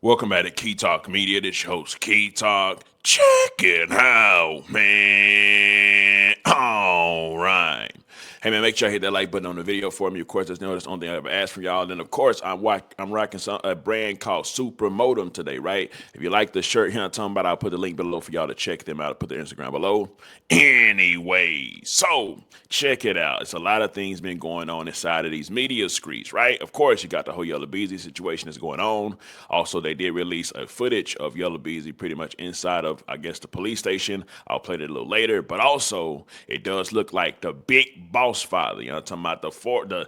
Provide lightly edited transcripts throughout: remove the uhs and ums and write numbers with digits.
Welcome back to Key Talk Media. This your host, Key Talk. Check it out, man. All right. Hey, man, make sure I hit that like button on the video for me. Of course, that's the only thing I ever asked from y'all. And then, of course, I'm rocking a brand called Super Modem today, right? If you like the shirt here I'm talking about, I'll put the link below for y'all to check them out. I'll put their Instagram below. Anyway, so check it out. It's a lot of things been going on inside of these media streets, right? Of course, you got the whole Yella Beezy situation that's going on. Also, they did release a footage of Yella Beezy pretty much inside of, I guess, the police station. I'll play it a little later. But also, it does look like the big boss father. You know, I'm talking about the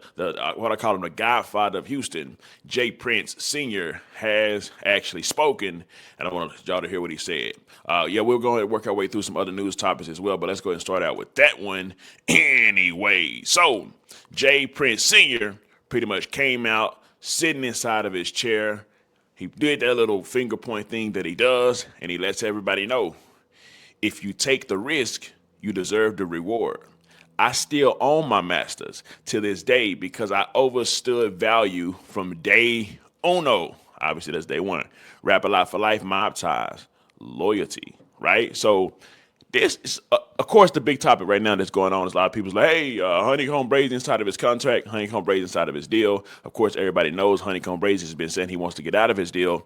what I call him, the Godfather of Houston, Jay Prince Sr. has actually spoken, and I want y'all to hear what he said. Yeah, we're going to work our way through some other news topics as well, but let's go ahead and start out with that one anyway. So, Jay Prince Sr. pretty much came out sitting inside of his chair. He did that little finger point thing that he does, and he lets everybody know if you take the risk, you deserve the reward. I still own my masters to this day because I overstood value from day uno. Obviously, that's day one. Rap a lot for life, mob ties, loyalty, right? So this is, of course, the big topic right now that's going on is a lot of people's like, hey, Honeycomb Brazy inside of his contract, Honeycomb Brazy inside of his deal. Of course, everybody knows Honeycomb Brazy has been saying he wants to get out of his deal,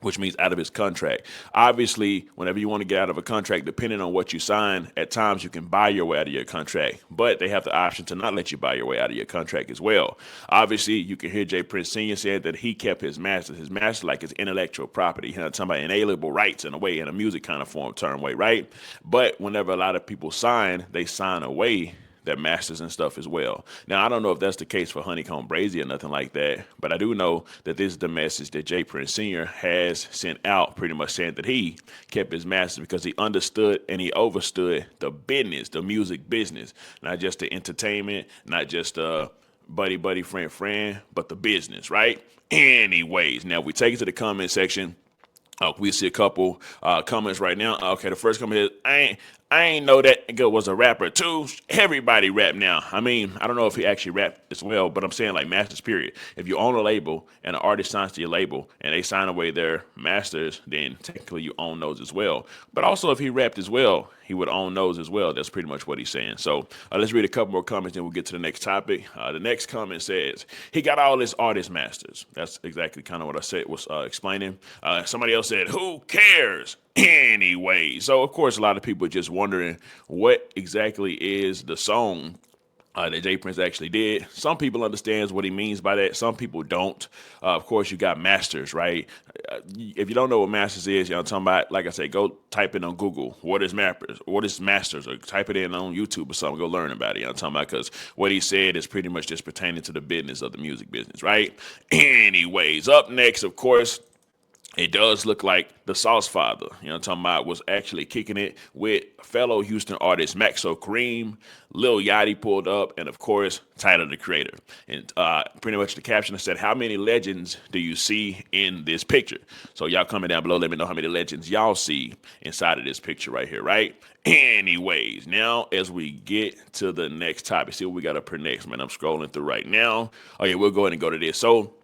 which means out of his contract. Obviously, whenever you want to get out of a contract, depending on what you sign, at times you can buy your way out of your contract, but they have the option to not let you buy your way out of your contract as well. Obviously, you can hear Jay Prince Sr. said that he kept his master like his intellectual property. You know, talking about inalienable rights in a way, in a music kind of form term way, right? But whenever a lot of people sign, they sign away that masters and stuff as well. Now, I don't know if that's the case for Honeycomb Brazy or nothing like that, but I do know that this is the message that Jay Prince Sr. has sent out, pretty much saying that he kept his masters because he understood and he overstood the business, the music business, not just the entertainment, not just buddy, friend, but the business, right? Anyways, now we take it to the comment section. We see a couple comments right now. Okay, the first comment is, I ain't know that nigga was a rapper too. Everybody rap now. I mean, I don't know if he actually rapped as well, but I'm saying like masters, period. If you own a label and an artist signs to your label and they sign away their masters, then technically you own those as well. But also if he rapped as well, he would own those as well. That's pretty much what he's saying. So let's read a couple more comments, then we'll get to the next topic. The next comment says, he got all his artist masters. That's exactly kind of what I said was explaining. Somebody else said, who cares? Anyway, so of course, a lot of people are just wondering what exactly is the song that Jay Prince actually did. Some people understands what he means by that. Some people don't. Of course, you got masters, right? If you don't know what masters is, you know what I'm talking about. Like I said, go type it on Google. What is masters? What is masters? Or type it in on YouTube or something. Go learn about it. You know what I'm talking about? Because what he said is pretty much just pertaining to the business of the music business, right? Anyways, up next, of course, it does look like the Sauce Father, you know what I'm talking about, was actually kicking it with fellow Houston artist Maxo Cream. Lil Yachty pulled up, and of course, Tyler the Creator. And pretty much the caption said, how many legends do you see in this picture? So y'all comment down below, let me know how many legends y'all see inside of this picture right here, right? Anyways, now as we get to the next topic, see what we got up here next, man. I'm scrolling through right now. Okay, we'll go ahead and go to this. So,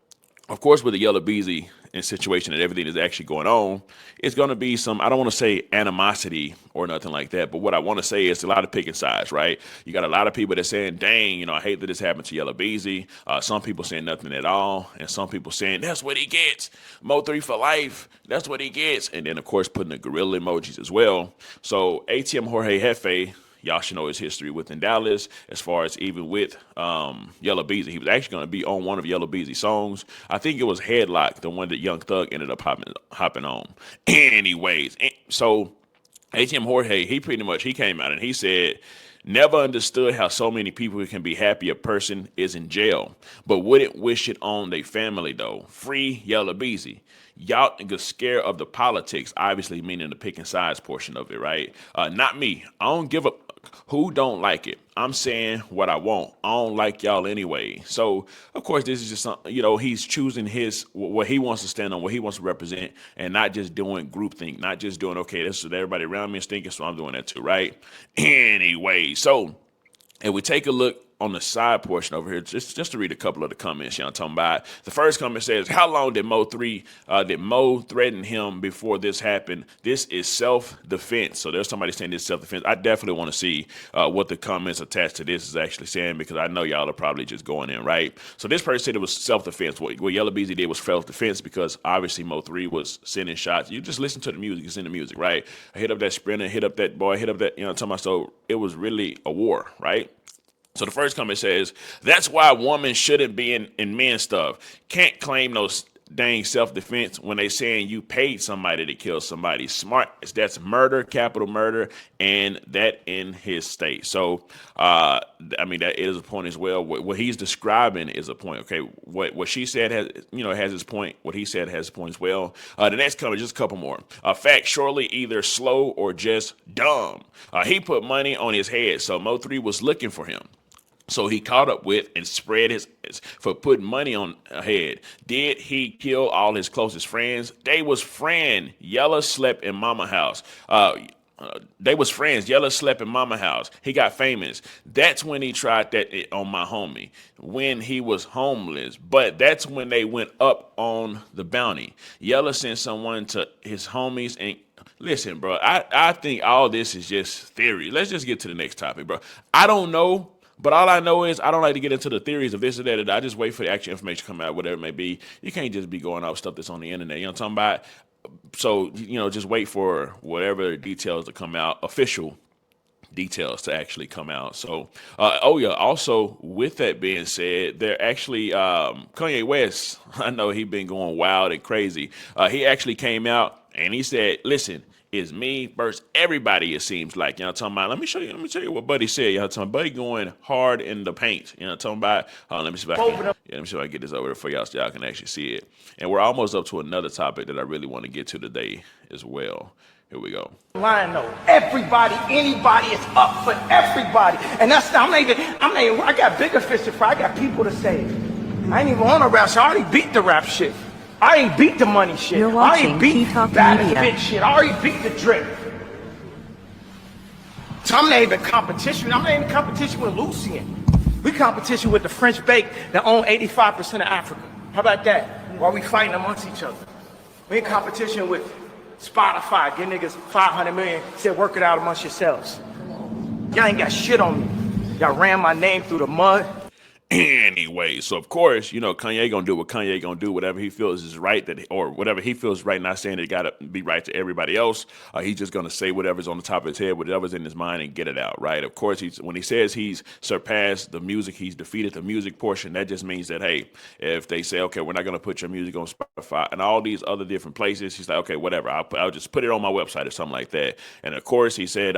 of course, with the Yella Beezy and situation and everything is actually going on, it's going to be some, I don't want to say animosity or nothing like that, but what I want to say is a lot of picking sides, right? You got a lot of people that saying, dang, you know, I hate that this happened to Yella Beezy. Some people saying nothing at all, and some people saying, that's what he gets. MO3 for life. That's what he gets. And then, of course, putting the gorilla emojis as well. So ATM Jorge Jefe, y'all should know his history within Dallas, as far as even with Yella Beezy. He was actually going to be on one of Yella Beezy's songs. I think it was Headlock, the one that Young Thug ended up hopping on. Anyways, so ATM Jorge, he came out and he said, never understood how so many people can be happy a person is in jail, but wouldn't wish it on their family though. Free Yella Beezy. Y'all niggas scared of the politics, obviously meaning the picking sides portion of it, right? Not me. I don't give up. Who don't like it? I'm saying what I want. I don't like y'all anyway. So, of course, this is just something, you know, he's choosing what he wants to stand on, what he wants to represent, and not just doing groupthink, not just doing, okay, this is what everybody around me is thinking, so I'm doing that too, right? Anyway, so if we take a look on the side portion over here, just to read a couple of the comments, you know what I'm talking about. The first comment says, how long did Mo threaten him before this happened? This is self-defense. So there's somebody saying this is self-defense. I definitely want to see what the comments attached to this is actually saying, because I know y'all are probably just going in, right? So this person said it was self-defense. What Yella Beezy did was self-defense, because obviously Mo3 was sending shots. You just listen to the music, it's in the music, right? I hit up that sprinter, hit up that boy, hit up that, you know what I'm talking about? So it was really a war, right? So the first comment says, that's why women shouldn't be in men stuff. Can't claim no dang self-defense when they saying you paid somebody to kill somebody. Smart, that's murder, capital murder, and that in his state. So, I mean, that is a point as well. What he's describing is a point, okay? What she said has his point. What he said has a point as well. The next comment, just a couple more. Fact, surely either slow or just dumb. He put money on his head, so Mo3 was looking for him. So he caught up with and spread his for putting money on ahead. Did he kill all his closest friends? They was friend. Yella slept in mama house. They was friends. Yella slept in mama house. He got famous. That's when he tried that on my homie when he was homeless. But that's when they went up on the bounty. Yella sent someone to his homies and listen, bro. I think all this is just theory. Let's just get to the next topic, bro. I don't know. But all I know is I don't like to get into the theories of this or that. I just wait for the actual information to come out, whatever it may be. You can't just be going off stuff that's on the internet. You know what I'm talking about? So, just wait for whatever details to come out, official details to actually come out. So, also with that being said, they're actually, Kanye West, I know he's been going wild and crazy. He actually came out and he said, listen, it's me versus everybody, it seems like. You know what I'm talking about? Let me tell you what Buddy said. You know what I'm talking about? Buddy going hard in the paint. You know what I'm talking about? Let me see if I can get this over there for y'all so y'all can actually see it. And we're almost up to another topic that I really want to get to today as well. Here we go. Line though, everybody, anybody is up for everybody. And that's, I got bigger fish to fry. I got people to save. I ain't even on a rap shit. I already beat the rap shit. I ain't beat the money shit. You're I ain't watching beat bad as Media. bitch shit. I already beat the drip. So I'm not even competition. I'm not even competition with Lucien. We competition with the French bake that own 85% of Africa. How about that? While we fighting amongst each other. We in competition with Spotify. Get niggas 500 million. Said work it out amongst yourselves. Y'all ain't got shit on me. Y'all ran my name through the mud. Anyway, so of course, Kanye gonna do what Kanye gonna do, whatever he feels is right, or whatever he feels right, not saying it gotta be right to everybody else. He's just gonna say whatever's on the top of his head, whatever's in his mind, and get it out, right? Of course, when he says he's surpassed the music, he's defeated the music portion, that just means that, hey, if they say, okay, we're not gonna put your music on Spotify and all these other different places, he's like, okay, whatever, I'll just put it on my website or something like that. And of course, he said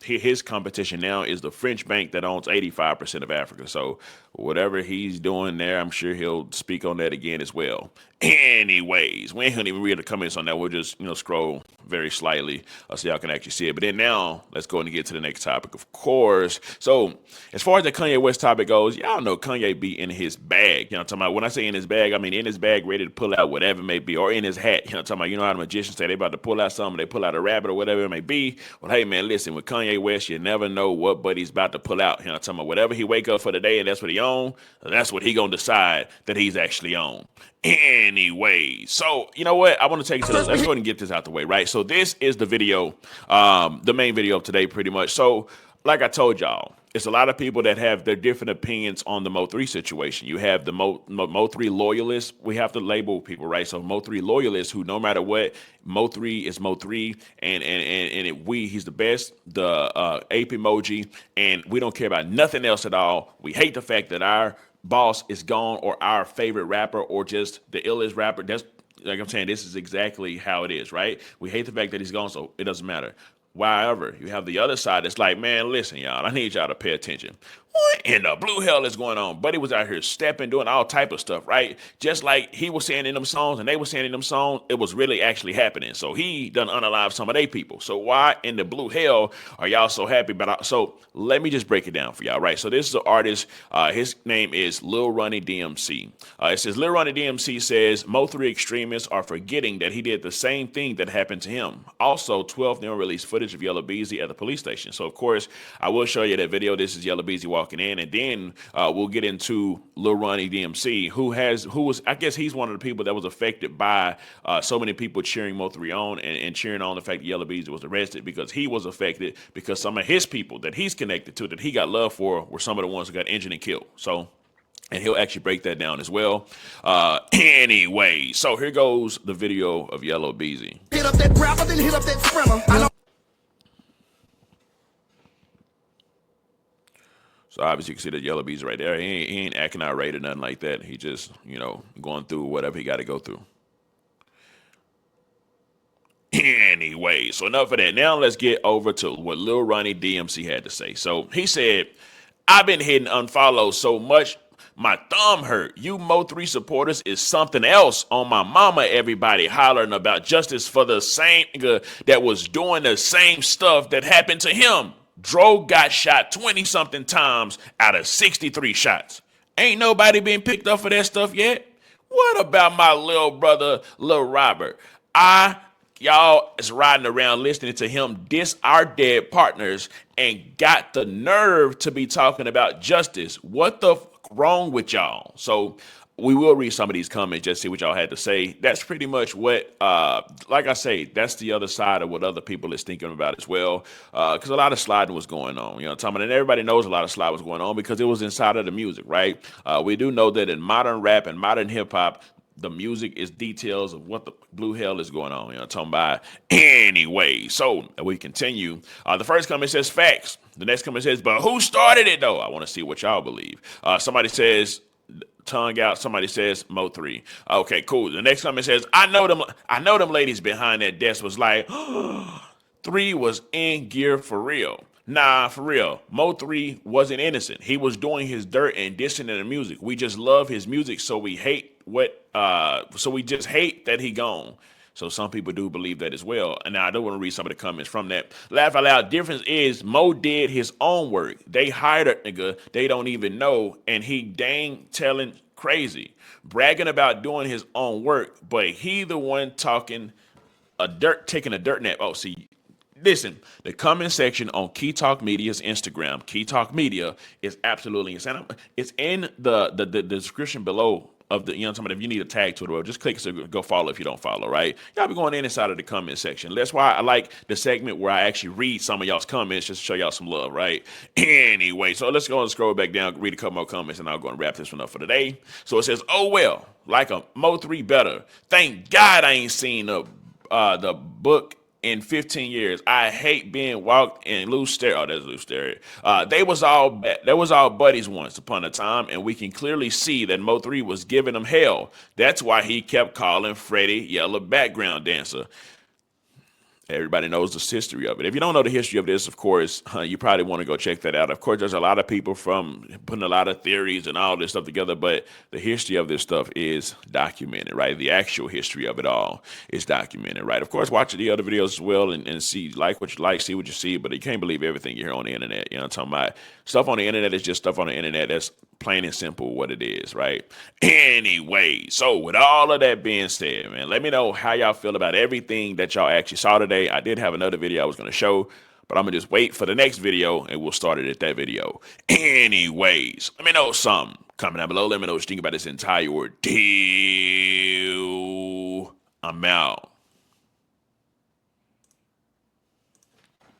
his competition now is the French bank that owns 85% of Africa. So whatever he's doing there, I'm sure he'll speak on that again as well. Anyways, we ain't gonna even read the comments on that. We'll just, scroll very slightly so y'all can actually see it. But then now, let's go and get to the next topic, of course. So, as far as the Kanye West topic goes, y'all know Kanye be in his bag. You know what I'm talking about? When I say in his bag, I mean in his bag, ready to pull out whatever it may be, or in his hat. You know what I'm talking about? You know how the magicians say they about to pull out something, they pull out a rabbit or whatever it may be. Well, hey, man, listen, with Kanye West, you never know what buddy's about to pull out. You know what I'm talking about? Whatever he wake up for the day and that's what he on, that's what he gonna decide that he's actually on. Anyway, so you know what? I want to take it to let's go ahead and get this out the way, right? So this is the video, the main video of today, pretty much. So, like I told y'all, it's a lot of people that have their different opinions on the Mo3 situation. You have the Mo3 loyalists. We have to label people, right? So Mo3 loyalists who, no matter what, Mo3 is Mo3, and he's the best. The ape emoji, and we don't care about nothing else at all. We hate the fact that our boss is gone, or our favorite rapper, or just the illest rapper. That's, like I'm saying, this is exactly how it is, right? We hate the fact that he's gone, so it doesn't matter. However, you have the other side that's like, man, listen, y'all, I need y'all to pay attention. What in the blue hell is going on? Buddy was out here stepping, doing all type of stuff, right? Just like he was saying in them songs and they were saying in them songs, it was really actually happening. So he done unalive some of their people. So why in the blue hell are y'all so happy about it? So let me just break it down for y'all, right? So this is an artist. His name is Lil Ronnie DMC. It says, Lil Ronnie DMC says, Mo3 extremists are forgetting that he did the same thing that happened to him. Also, 12 NEM released footage of Yella Beezy at the police station. So, of course, I will show you that video. This is Yella Beezy walking walking in, and then we'll get into Lil Ronnie DMC, who was, I guess he's one of the people that was affected by so many people cheering Mo3 on and cheering on the fact that Yella Beezy was arrested, because he was affected because some of his people that he's connected to, that he got love for, were some of the ones who got injured and killed. So, and he'll actually break that down as well. Anyway, so here goes the video of Yella Beezy. Hit up that rapper, then hit up that sprinter. So obviously you can see that Yella Beezy right there. He ain't acting irate or nothing like that. He just, going through whatever he got to go through. Anyway, so enough of that. Now let's get over to what Lil Ronnie DMC had to say. So he said, "I've been hitting unfollow so much, my thumb hurt. You Mo3 supporters is something else. On my mama, everybody hollering about justice for the same nigga that was doing the same stuff that happened to him. Dro got shot 20-something times out of 63 shots. Ain't nobody been picked up for that stuff yet. What about my little brother, Lil Robert? Y'all is riding around listening to him diss our dead partners and got the nerve to be talking about justice. What the wrong with y'all?" So we will read some of these comments, just see what y'all had to say. That's pretty much what, like I say, that's the other side of what other people is thinking about as well. Because a lot of sliding was going on, you know what I'm talking about? And everybody knows a lot of slide was going on because it was inside of the music, right? We do know that in modern rap and modern hip hop, the music is details of what the blue hell is going on, you know what I'm talking about? Anyway, so we continue. The first comment says facts. The next comment says, but who started it though? I want to see what y'all believe. Somebody says, tongue out. Somebody says Mo3. Okay, cool. The next comment says, I know them ladies behind that desk was like, 3 was in gear for real. Nah, for real. Mo3 wasn't innocent. He was doing his dirt and dissing in the music. We just love his music, so we just hate that he gone. So some people do believe that as well. And now I do want to read some of the comments from that. Laugh out loud. Difference is Mo did his own work. They hired a nigga they don't even know, and he dang telling crazy, bragging about doing his own work, but he the one taking a dirt nap. Oh, see. Listen, the comment section on Key Talk Media's Instagram, Key Talk Media, is absolutely insane. It's in the description below of the, you know what I'm talking about? If you need a tag to it, well, just click so go follow if you don't follow, right? Y'all be going inside of the comment section. That's why I like the segment where I actually read some of y'all's comments just to show y'all some love, right? Anyway, so let's go and scroll back down, read a couple more comments, and I'll go and wrap this one up for today. So it says, oh, well, like a Mo3 better. Thank God I ain't seen the book in 15 years. I hate being walked in loose stereo. Oh, that's loose stereo. They was all buddies once upon a time, and we can clearly see that Mo3 was giving him hell. That's why he kept calling Freddie Yella background dancer. Everybody knows the history of it. If you don't know the history of this, of course, you probably want to go check that out. Of course, there's a lot of people from putting a lot of theories and all this stuff together, but the history of this stuff is documented, right? The actual history of it all is documented, right? Of course, watch the other videos as well and see, like what you like, see what you see, but you can't believe everything you hear on the internet. You know what I'm talking about? Stuff on the internet is just stuff on the internet. That's plain and simple what it is, right? Anyway, so with all of that being said, man, let me know how y'all feel about everything that y'all actually saw today. I did have another video I was going to show, but I'm going to just wait for the next video and we'll start it at that video. Anyways, let me know something. Comment down below. Let me know what you think about this entire ordeal. I'm out.